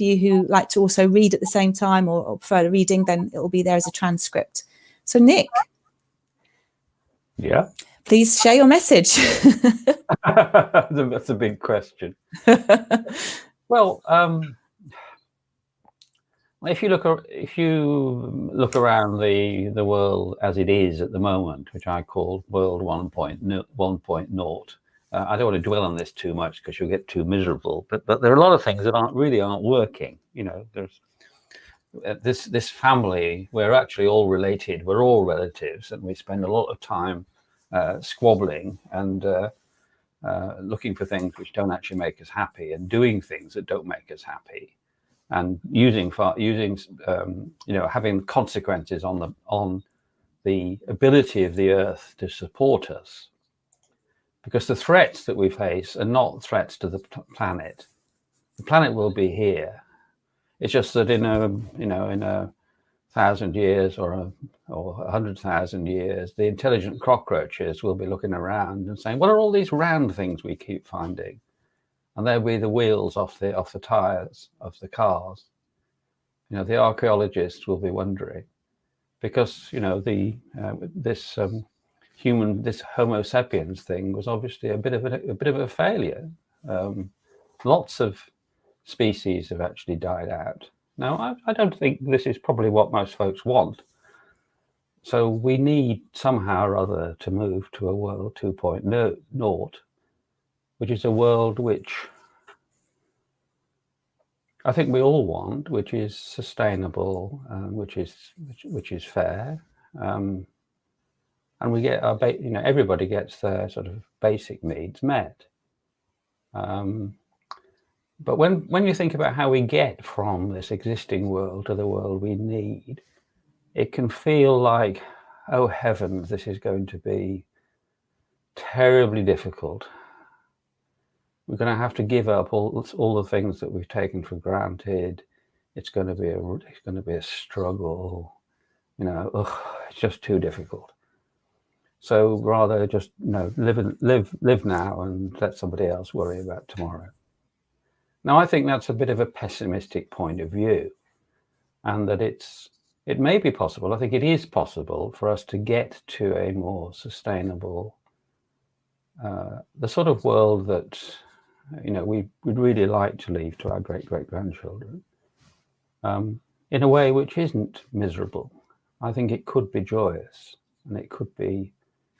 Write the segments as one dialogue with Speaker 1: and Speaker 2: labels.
Speaker 1: you who like to also read at the same time or prefer reading, then it will be there as a transcript. So Nick.
Speaker 2: Yeah.
Speaker 1: Please share your message.
Speaker 2: That's a big question. Well, if you look around the world as it is at the moment, which I call World 1.0, I don't want to dwell on this too much because you'll get too miserable. But there are a lot of things that aren't working. You know, there's this family. We're actually all related. We're all relatives, and we spend a lot of time squabbling and looking for things which don't actually make us happy, and doing things that don't make us happy, and using having consequences on the ability of the earth to support us. Because the threats that we face are not threats to the planet. The planet will be here. It's just that in a 1,000 years or 100,000 years, the intelligent cockroaches will be looking around and saying, "What are all these round things we keep finding?" And they'll be the wheels off the tires of the cars. You know, the archaeologists will be wondering, because this Homo sapiens thing was obviously a bit of a failure. Lots of species have actually died out. Now, I don't think this is probably what most folks want. So we need somehow or other to move to a world 2.0, which is a world which I think we all want, which is sustainable, which is fair, and we get our everybody gets their sort of basic needs met. But when you think about how we get from this existing world to the world we need, it can feel like, oh heavens, this is going to be terribly difficult. We're going to have to give up all the things that we've taken for granted. It's going to be a struggle. You know, it's just too difficult. So rather just live now and let somebody else worry about tomorrow. Now, I think that's a bit of a pessimistic point of view, and that it may be possible. I think it is possible for us to get to a more sustainable, the sort of world that we'd really like to leave to our great-great-grandchildren, in a way which isn't miserable. I think it could be joyous, and it could be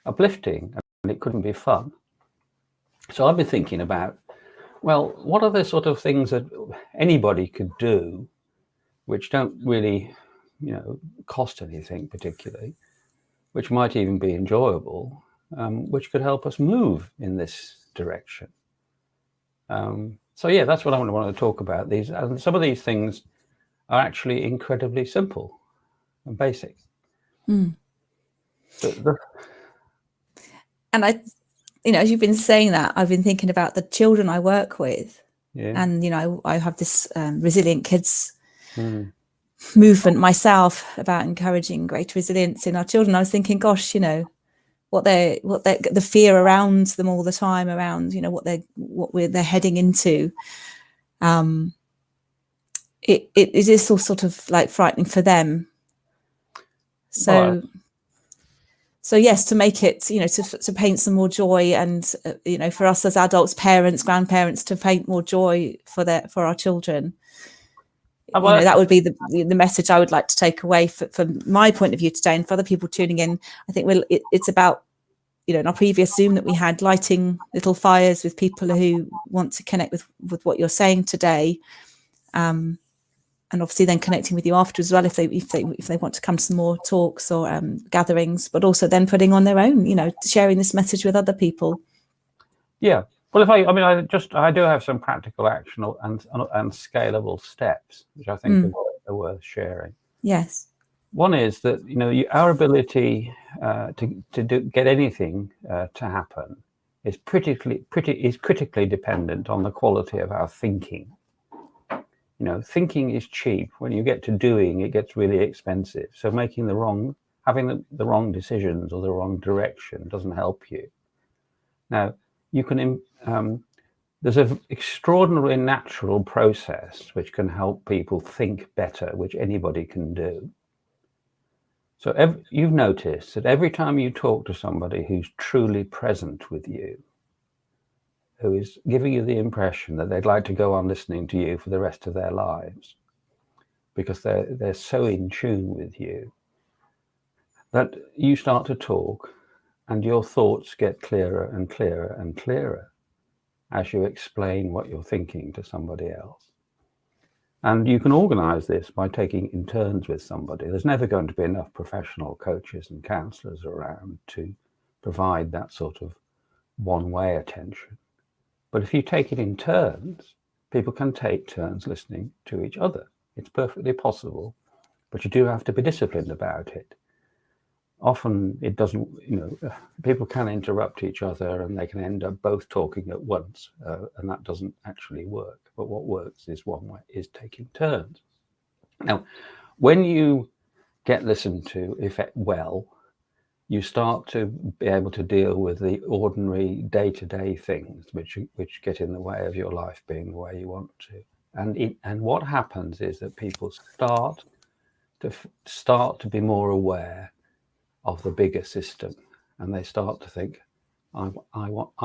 Speaker 2: uplifting, and it couldn't be fun. So I've been thinking about, well, what are the sort of things that anybody could do which don't really, cost anything particularly, which might even be enjoyable, which could help us move in this direction. So yeah, that's what I want to talk about. And some of these things are actually incredibly simple and basic.
Speaker 1: And as you've been saying that, I've been thinking about the children I work with. Yeah. And, I have this Resilient Kids movement myself about encouraging greater resilience in our children. I was thinking, gosh, what the fear around them all the time, around, they're heading into. It is all sort of like frightening for them. So yes, to make it, to paint some more joy, and for us as adults, parents, grandparents, to paint more joy for our children. That would be the message I would like to take away from my point of view today, and for other people tuning in. I think it's about, in our previous Zoom that we had, lighting little fires with people who want to connect with what you're saying today, and obviously then connecting with you afterwards as well, if they want to come to some more talks or gatherings, but also then putting on their own, sharing this message with other people. Yeah.
Speaker 2: Well, I do have some practical action and scalable steps, which I think are worth sharing.
Speaker 1: Yes.
Speaker 2: One is that our ability to get anything to happen is critically dependent on the quality of our thinking. Thinking is cheap. When you get to doing, it gets really expensive. So having the wrong decisions or the wrong direction doesn't help you. Now, you can there's an extraordinarily natural process which can help people think better, which anybody can do. So you've noticed that every time you talk to somebody who's truly present with you, who is giving you the impression that they'd like to go on listening to you for the rest of their lives, because they're so in tune with you, that you start to talk and your thoughts get clearer and clearer and clearer as you explain what you're thinking to somebody else. And you can organize this by taking in turns with somebody. There's never going to be enough professional coaches and counselors around to provide that sort of one-way attention. But if you take it in turns, people can take turns listening to each other. It's perfectly possible, but you do have to be disciplined about it. Often it doesn't, people can interrupt each other and they can end up both talking at once, and that doesn't actually work. But what works is one way, is taking turns. Now, when you get listened to well, you start to be able to deal with the ordinary day-to-day things which get in the way of your life being the way you want to. And what happens is that people start to be more aware of the bigger system, and they start to think, I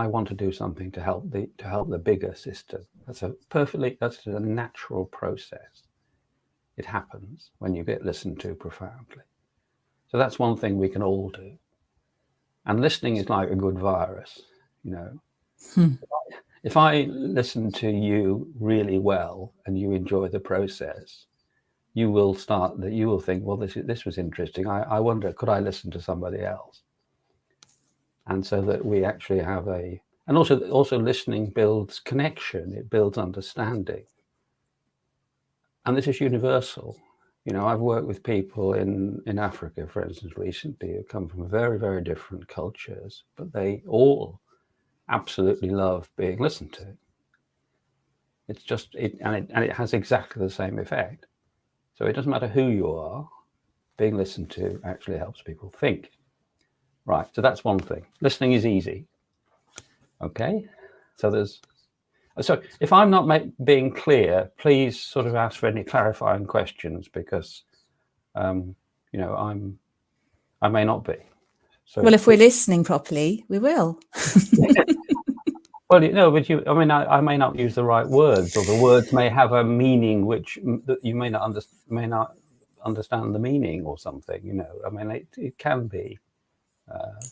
Speaker 2: want to do something to help the bigger system. That's a natural process. It happens when you get listened to profoundly. So that's one thing we can all do. And listening is like a good virus, If I listen to you really well and you enjoy the process, you will think, well, this was interesting. I wonder, could I listen to somebody else? And so that we actually have and also listening builds connection, it builds understanding. And this is universal. I've worked with people in Africa, for instance, recently, who come from very, very different cultures, but they all absolutely love being listened to. It's just, and it has exactly the same effect. So it doesn't matter who you are, being listened to actually helps people think. Right, so that's one thing. Listening is easy. Okay, so if I'm not being clear, please sort of ask for any clarifying questions, because I may not be. So
Speaker 1: well, if we're listening properly, we will.
Speaker 2: Well, I may not use the right words, or the words may have a meaning which you may not understand the meaning, or something. It can be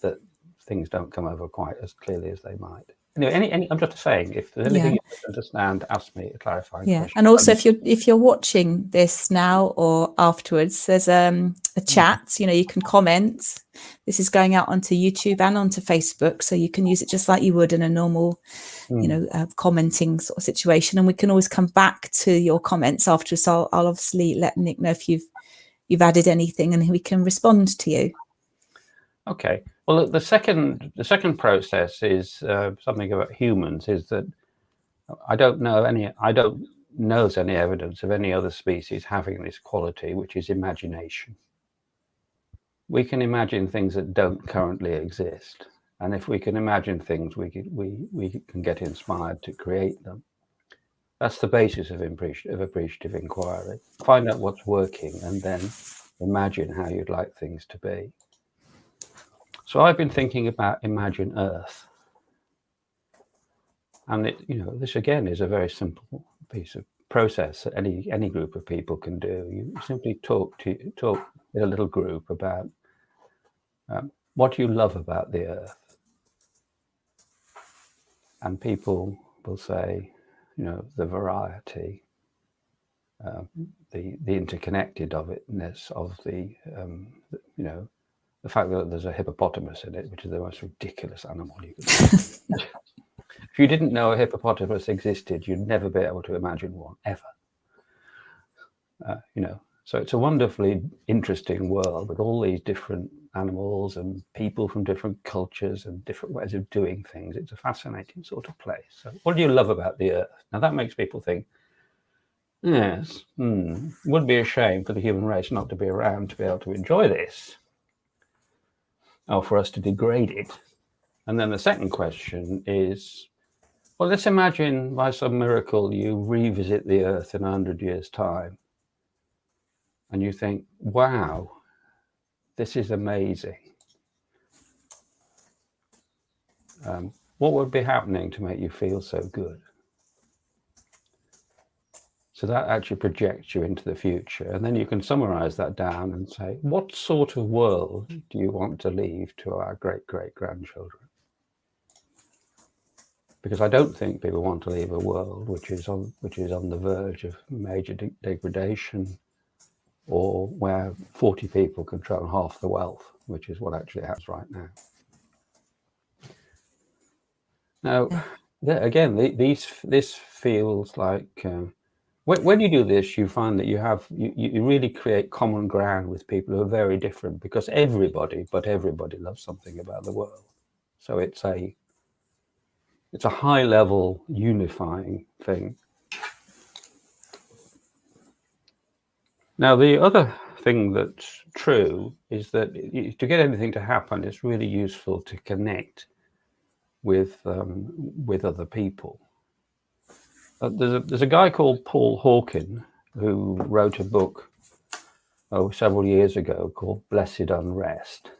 Speaker 2: that things don't come over quite as clearly as they might. Anyway, I'm just saying, if there's anything you don't understand, ask me a clarifying question.
Speaker 1: And also, if you're watching this now or afterwards, there's a chat. You can comment. This is going out onto YouTube and onto Facebook, so you can use it just like you would in a normal, commenting sort of situation. And we can always come back to your comments afterwards. So I'll obviously let Nick know if you've added anything, and we can respond to you.
Speaker 2: Okay. Well, the second process is something about humans. Is that I don't know any evidence of any other species having this quality, which is imagination. We can imagine things that don't currently exist, and if we can imagine things, we can get inspired to create them. That's the basis of appreciative inquiry. Find out what's working, and then imagine how you'd like things to be. So I've been thinking about Imagine Earth. And this again is a very simple piece of process that any group of people can do. You simply talk in a little group about what you love about the Earth, and people will say, the variety, the interconnectedness of the fact that there's a hippopotamus in it, which is the most ridiculous animal you could see. If you didn't know a hippopotamus existed, you'd never be able to imagine one, ever. So it's a wonderfully interesting world with all these different animals and people from different cultures and different ways of doing things. It's a fascinating sort of place. So what do you love about the Earth? Now that makes people think, yes, it would be a shame for the human race not to be around to be able to enjoy this, or for us to degrade it. And then the second question is, Well, let's imagine by some miracle you revisit the Earth in 100 years' time and you think, wow, this is amazing. What would be happening to make you feel so good? So that actually projects you into the future. And then you can summarize that down and say, what sort of world do you want to leave to our great-great-grandchildren? Because I don't think people want to leave a world which is on the verge of major degradation, or where 40 people control half the wealth, which is what actually happens right now. Now, again, this feels like when you do this, you find that you really create common ground with people who are very different, because everybody loves something about the world. So it's a high level unifying thing. Now, the other thing that's true is that to get anything to happen, it's really useful to connect with other people. There's a guy called Paul Hawken who wrote a book several years ago called Blessed Unrest.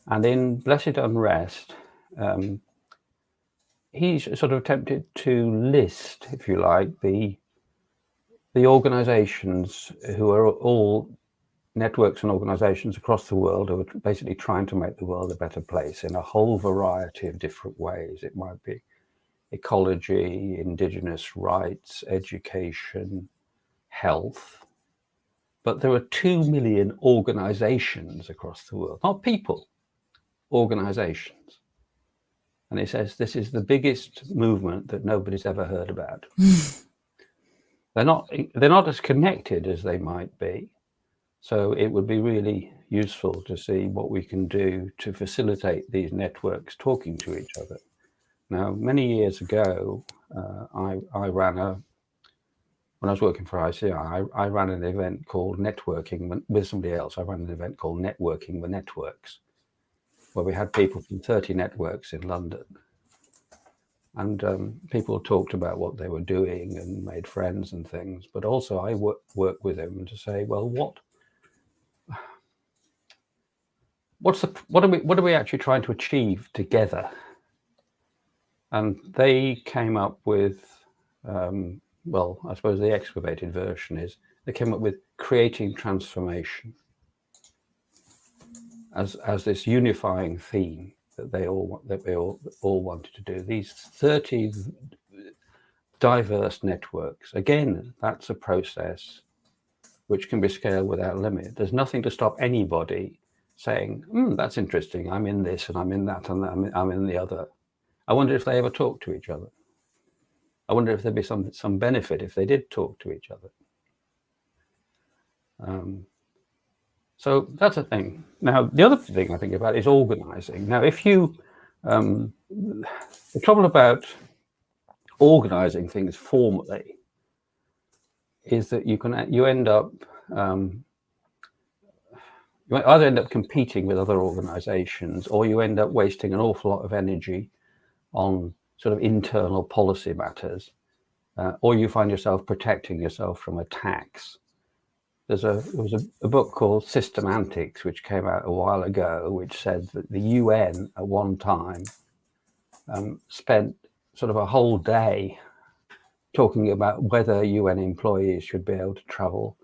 Speaker 2: And in Blessed Unrest, he's sort of attempted to list, if you like, the organizations who are all networks and organizations across the world who are basically trying to make the world a better place in a whole variety of different ways. It might be ecology, indigenous rights, education, health. But there are 2 million organizations across the world, not people, organizations. And he says this is the biggest movement that nobody's ever heard about. They're not as connected as they might be. So it would be really useful to see what we can do to facilitate these networks talking to each other. Now, many years ago, I ran when I was working for ICI, I ran an event called Networking with somebody else. I ran an event called Networking the Networks, where we had people from 30 networks in London. And people talked about what they were doing and made friends and things. But also I worked with them to say, well, what are we actually trying to achieve together? And they came up with, well, I suppose the excavated version is they came up with creating transformation as this unifying theme that they all wanted to do. These 30 diverse networks. Again, that's a process which can be scaled without limit. There's nothing to stop anybody saying, that's interesting, I'm in this and I'm in that and I'm in the other. I wonder if they ever talk to each other. I wonder if there'd be some benefit if they did talk to each other. So that's a thing. Now, the other thing I think about is organizing. Now, if you, the trouble about organizing things formally is that you end up, you either end up competing with other organizations, or you end up wasting an awful lot of energy on sort of internal policy matters, or you find yourself protecting yourself from attacks. There was a book called Systemantics, which came out a while ago, which said that the UN at one time spent sort of a whole day talking about whether UN employees should be able to travel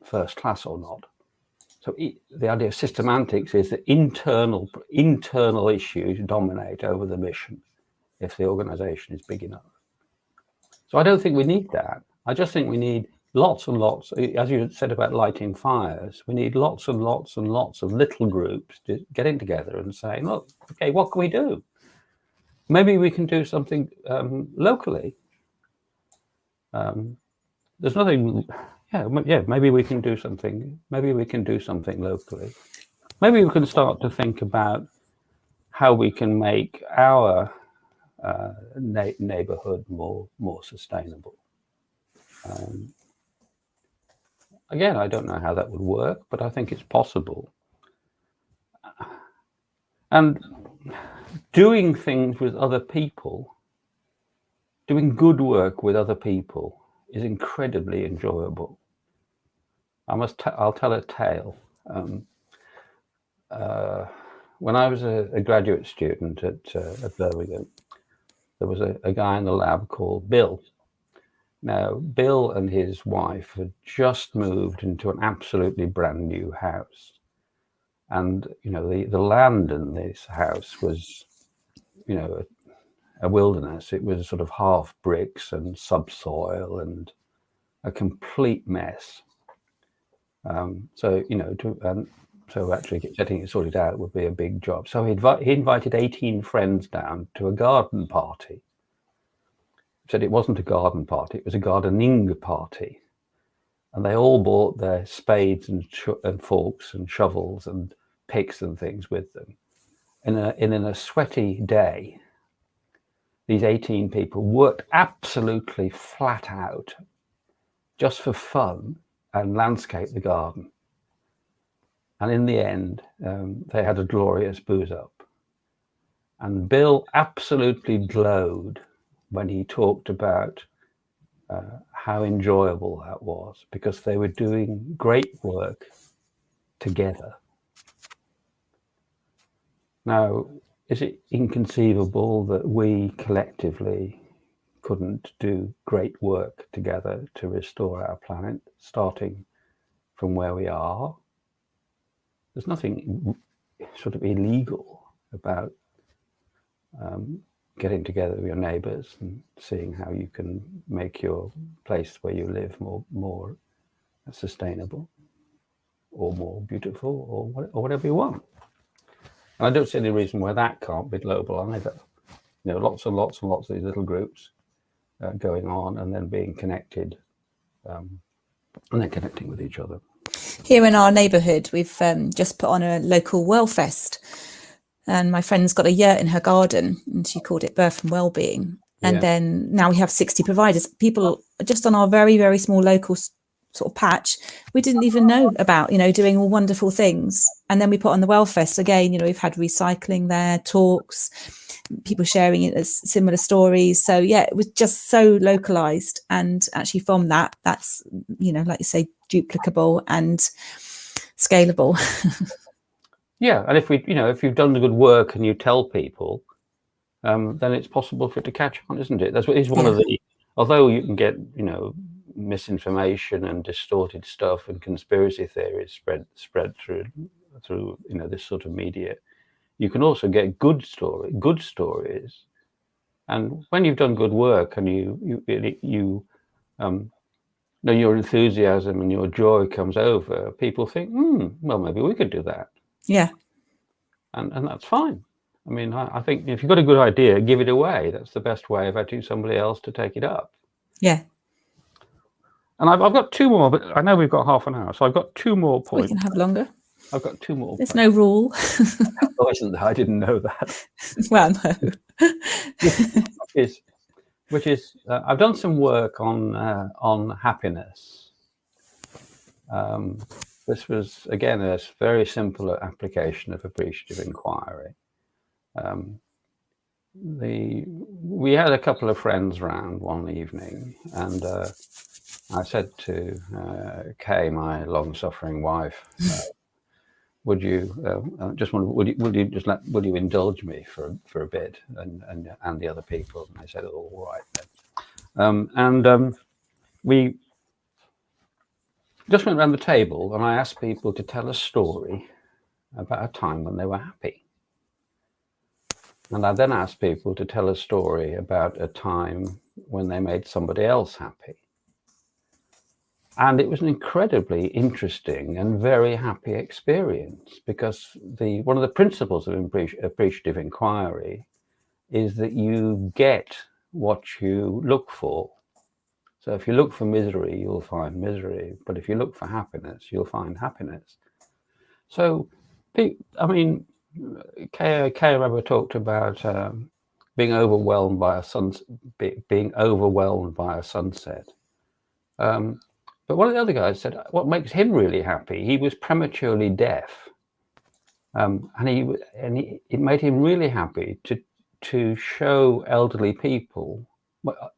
Speaker 2: first class or not. So the idea of systemantics is that internal issues dominate over the mission if the organization is big enough. So I don't think we need that. I just think we need lots and lots, as you said about lighting fires, we need lots and lots and lots of little groups getting together and saying, look, okay, what can we do? Maybe we can do something locally. There's nothing, maybe we can do something. Maybe we can do something locally. Maybe we can start to think about how we can make our neighborhood more sustainable. Again, I don't know how that would work, but I think it's possible. And doing things with other people doing good work with other people is incredibly enjoyable. I'll tell a tale. When I was a graduate student at Birmingham, there was a guy in the lab called Bill. Now, Bill and his wife had just moved into an absolutely brand new house. And, you know, the land in this house was, you know, a wilderness. It was sort of half bricks and subsoil and a complete mess. So, you know, so actually getting it sorted out would be a big job. So he invited 18 friends down to a garden party. He said it wasn't a garden party, it was a gardening party. And they all brought their spades and forks and shovels and picks and things with them. In a sweaty day, these 18 people worked absolutely flat out just for fun and landscape the garden. And in the end, they had a glorious booze up. And Bill absolutely glowed when he talked about how enjoyable that was, because they were doing great work together. Now, is it inconceivable that we collectively couldn't do great work together to restore our planet, starting from where we are? There's nothing sort of illegal about getting together with your neighbors and seeing how you can make your place where you live more sustainable or more beautiful or whatever you want. And I don't see any reason why that can't be global either. You know, lots and lots and lots of these little groups going on and then being connected and then connecting with each other.
Speaker 1: Here in our neighbourhood, we've just put on a local Wellfest, and my friend's got a yurt in her garden, and she called it Birth and Wellbeing. And then now we have 60 providers. People just on our very, very small local sort of patch, we didn't even know about, you know, doing all wonderful things. And then we put on the Wellfest again. You know, we've had recycling there, talks, people sharing it as similar stories. So yeah, it was just so localized, and actually from that's, you know, like you say, duplicable and scalable.
Speaker 2: Yeah, and if you've done the good work and you tell people, then it's possible for it to catch on, isn't it? That's what is one of the. Although you can get, you know, misinformation and distorted stuff and conspiracy theories spread through you know, this sort of media, you can also get good stories. And when you've done good work and you know, your enthusiasm and your joy comes over, people think, well, maybe we could do that.
Speaker 1: Yeah.
Speaker 2: And that's fine. I mean, I think if you've got a good idea, give it away. That's the best way of getting somebody else to take it up.
Speaker 1: Yeah.
Speaker 2: And I've got two more, but I know we've got half an hour, so I've got two more points.
Speaker 1: We can have longer.
Speaker 2: I've got two more.
Speaker 1: There's no rule.
Speaker 2: Oh, isn't there? I didn't know that.
Speaker 1: Well, no.
Speaker 2: which is I've done some work on happiness. This was, again, a very simple application of appreciative inquiry. We had a couple of friends round one evening, and I said to Kay, my long-suffering wife, would you indulge me for a bit, and the other people? And I said, oh, all right then. We just went around the table, and I asked people to tell a story about a time when they were happy. And I then asked people to tell a story about a time when they made somebody else happy. And it was an incredibly interesting and very happy experience, because one of the principles of appreciative inquiry is that you get what you look for. So if you look for misery, you'll find misery. But if you look for happiness, you'll find happiness. So, I mean, Kay, I remember, talked about being overwhelmed by a sunset. But one of the other guys said what makes him really happy. He was prematurely deaf, and it made him really happy to show elderly people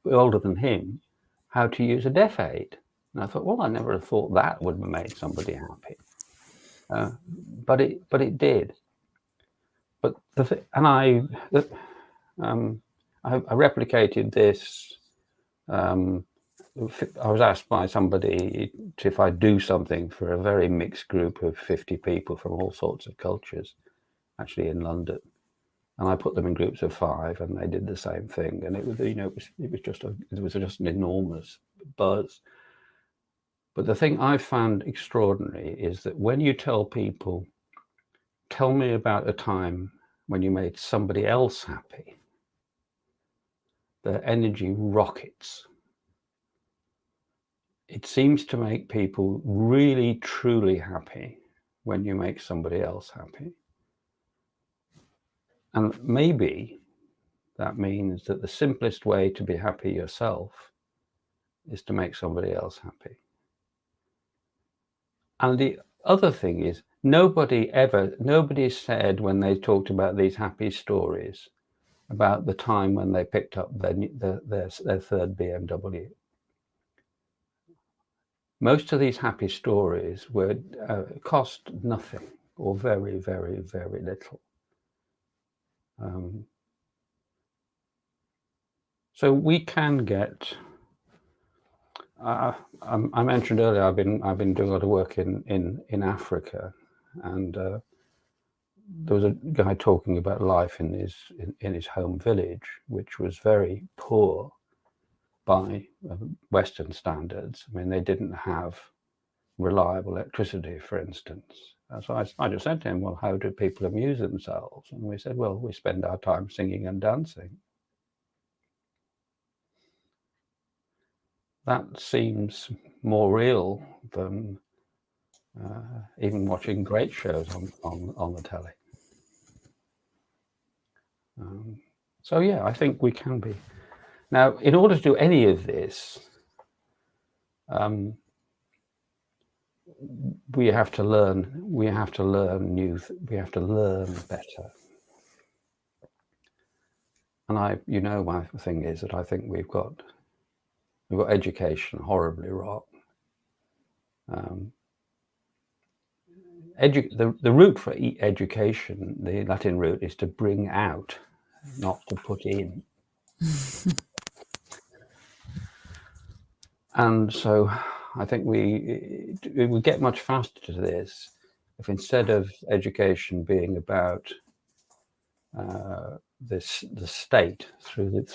Speaker 2: older than him how to use a deaf aid. And I thought, well, I never thought that would have made somebody happy. But it did. But I replicated this. I was asked by somebody if I do something for a very mixed group of 50 people from all sorts of cultures, actually in London, and I put them in groups of 5, and they did the same thing, and it was just an enormous buzz. But the thing I found extraordinary is that when you tell people, tell me about a time when you made somebody else happy, their energy rockets. It seems to make people really, truly happy when you make somebody else happy. And maybe that means that the simplest way to be happy yourself is to make somebody else happy. And the other thing is, nobody said when they talked about these happy stories about the time when they picked up their third BMW. Most of these happy stories were cost nothing or very, very, very little. So we can get. I mentioned earlier I've been doing a lot of work in Africa, and there was a guy talking about life in his home village, which was very poor by Western standards. I mean, they didn't have reliable electricity, for instance. So I just said to him, well, how do people amuse themselves? And we said, well, we spend our time singing and dancing. That seems more real than even watching great shows on the telly. So yeah, I think we can be. Now, in order to do any of this, we have to learn. We have to learn better. And my thing is that I think we've got education horribly wrong. The root for education, the Latin root, is to bring out, not to put in. And so I think we would get much faster to this if, instead of education being about the state through the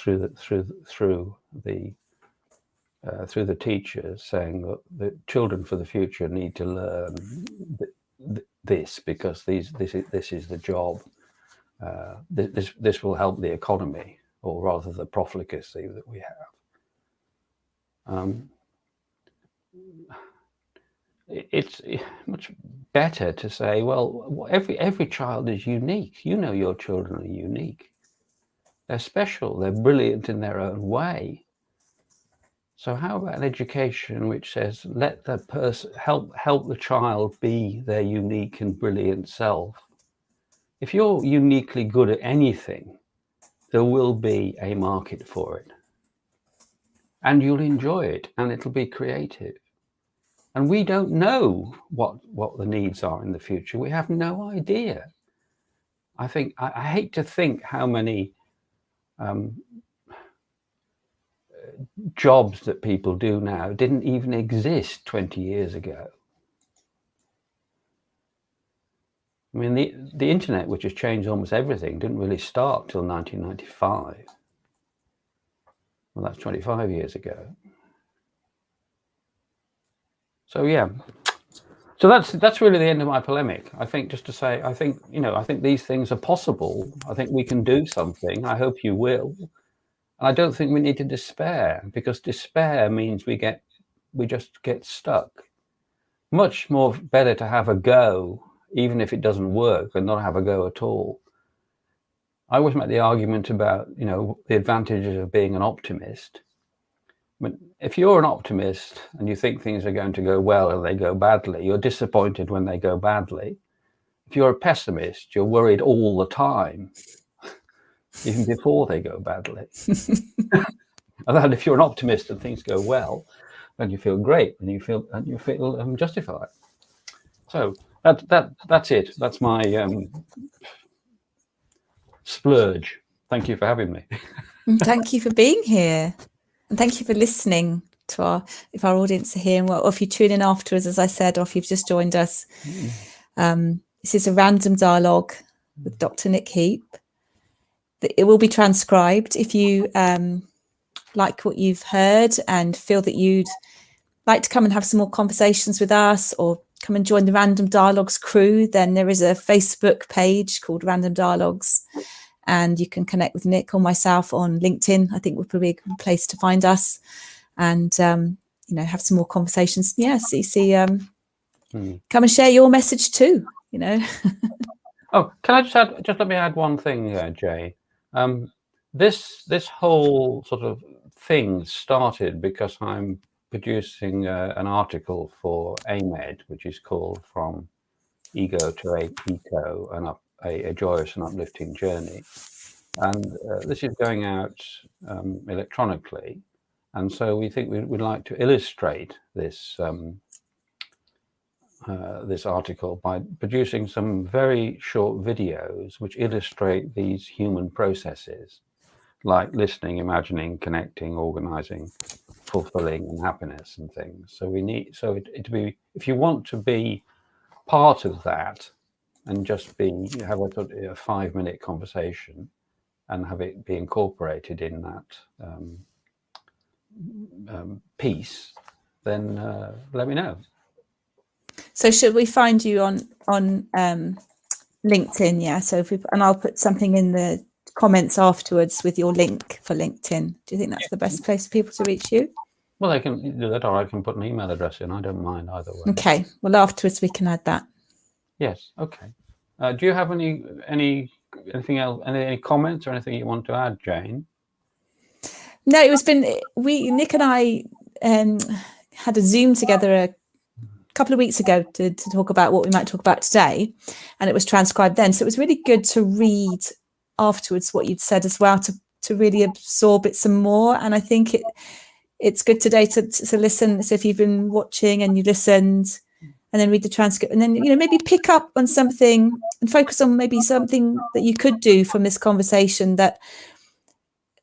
Speaker 2: teachers saying that the children for the future need to learn this because this is the job. This will help the economy, or rather the profligacy that we have. It's much better to say, well, every child is unique. You know, your children are unique. They're special. They're brilliant in their own way. So how about an education which says, let the person help the child be their unique and brilliant self? If you're uniquely good at anything, there will be a market for it. And you'll enjoy it, and it'll be creative. And we don't know what the needs are in the future. We have no idea. I hate to think how many jobs that people do now didn't even exist 20 years ago. I mean, the internet, which has changed almost everything, didn't really start till 1995. Well, that's 25 years ago. So yeah, so that's really the end of my polemic. I think just to say, I think these things are possible. I think we can do something. I hope you will. And I don't think we need to despair, because despair means we just get stuck. Much more better to have a go, even if it doesn't work, and not have a go at all. I always make the argument about, the advantages of being an optimist. But if you're an optimist and you think things are going to go well and they go badly, you're disappointed when they go badly. If you're a pessimist, you're worried all the time, even before they go badly. And then if you're an optimist and things go well, then you feel great, and you feel justified. So that's it. That's my splurge. Thank you for having me.
Speaker 1: Thank you for being here, and thank you for listening to our audience are here, or if you tune in afterwards, as I said, or if you've just joined us. This is a random dialogue with Dr. Nick Heap. It will be transcribed. If you like what you've heard and feel that you'd like to come and have some more conversations with us, or come and join the Random Dialogues crew, then there is a Facebook page called Random Dialogues, and you can connect with Nick or myself on LinkedIn. I think would be a good place to find us, and have some more conversations. Come and share your message too.
Speaker 2: Oh, can I just let me add one thing, Jay? This whole sort of thing started because I'm producing an article for AMED, which is called From Ego to Eco, a joyous and uplifting journey. And this is going out electronically. And so we think we'd like to illustrate this this article by producing some very short videos which illustrate these human processes, like listening, imagining, connecting, organizing, fulfilling, and happiness and things. So it to be, if you want to be part of that and just have a 5-minute conversation and have it be incorporated in that piece, then let me know.
Speaker 1: So should we find you on LinkedIn? Yeah. So and I'll put something in the comments afterwards with your link for LinkedIn. Do you think that's the best place for people to reach you?
Speaker 2: Well, they can do that, or I can put an email address in. I don't mind either way.
Speaker 1: Okay. Well, afterwards we can add that.
Speaker 2: Yes. Okay. Do you have anything else? Any comments or anything you want to add, Jane?
Speaker 1: No, Nick and I had a Zoom together a couple of weeks ago to talk about what we might talk about today, and it was transcribed then. So it was really good to read afterwards what you'd said as well, to really absorb it some more. And I think it's good today to listen. So if you've been watching and you listened, and then read the transcript, and then maybe pick up on something and focus on maybe something that you could do from this conversation, that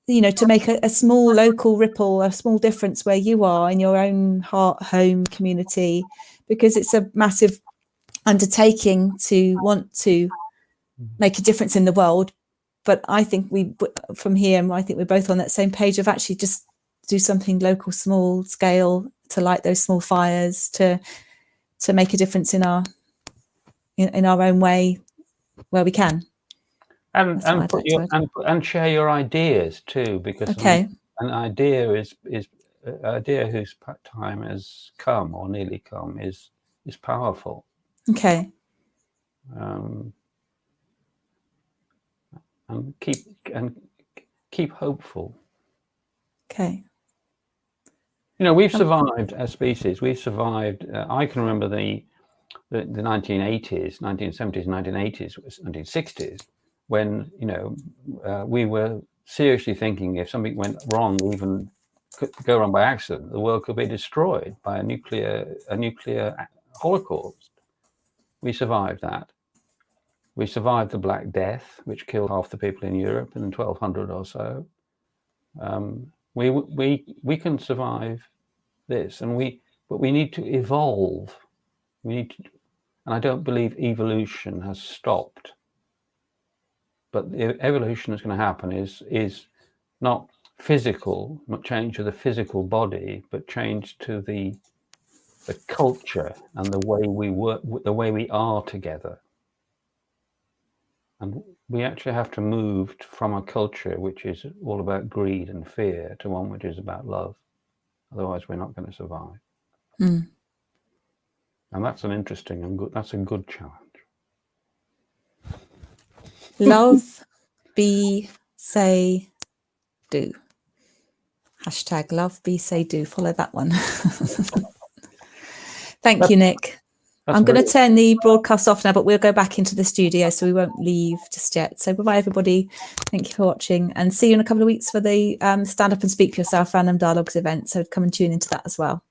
Speaker 1: to make a small local ripple, a small difference where you are in your own heart, home, community, because it's a massive undertaking to want to make a difference in the world. But I think from here, I think we're both on that same page of actually just do something local, small scale, to light those small fires, to make a difference in our own way where we can.
Speaker 2: And share your ideas too, because an idea is an idea whose time has come or nearly come is powerful.
Speaker 1: Okay.
Speaker 2: And keep hopeful.
Speaker 1: Okay.
Speaker 2: We've survived as species. We've survived. I can remember the 1980s, 1970s, 1980s, 1960s, when we were seriously thinking if something went wrong, even could go wrong by accident, the world could be destroyed by a nuclear holocaust. We survived that. We survived the Black Death, which killed half the people in Europe in 1200 or so. We can survive this, but we need to evolve. And I don't believe evolution has stopped. But the evolution that's going to happen is not physical, not change to the physical body, but change to the culture and the way we work, the way we are together. And we actually have to move from a culture which is all about greed and fear to one which is about love. Otherwise, we're not going to survive.
Speaker 1: Mm.
Speaker 2: And that's an interesting and good. That's a good challenge.
Speaker 1: Love, be, say, do. Hashtag love, be, say, do. Follow that one. Thank you, Nick. I'm going to turn the broadcast off now, but we'll go back into the studio, so we won't leave just yet. So bye-bye, everybody. Thank you for watching, and see you in a couple of weeks for the Stand Up and Speak for Yourself Random Dialogues event. So come and tune into that as well.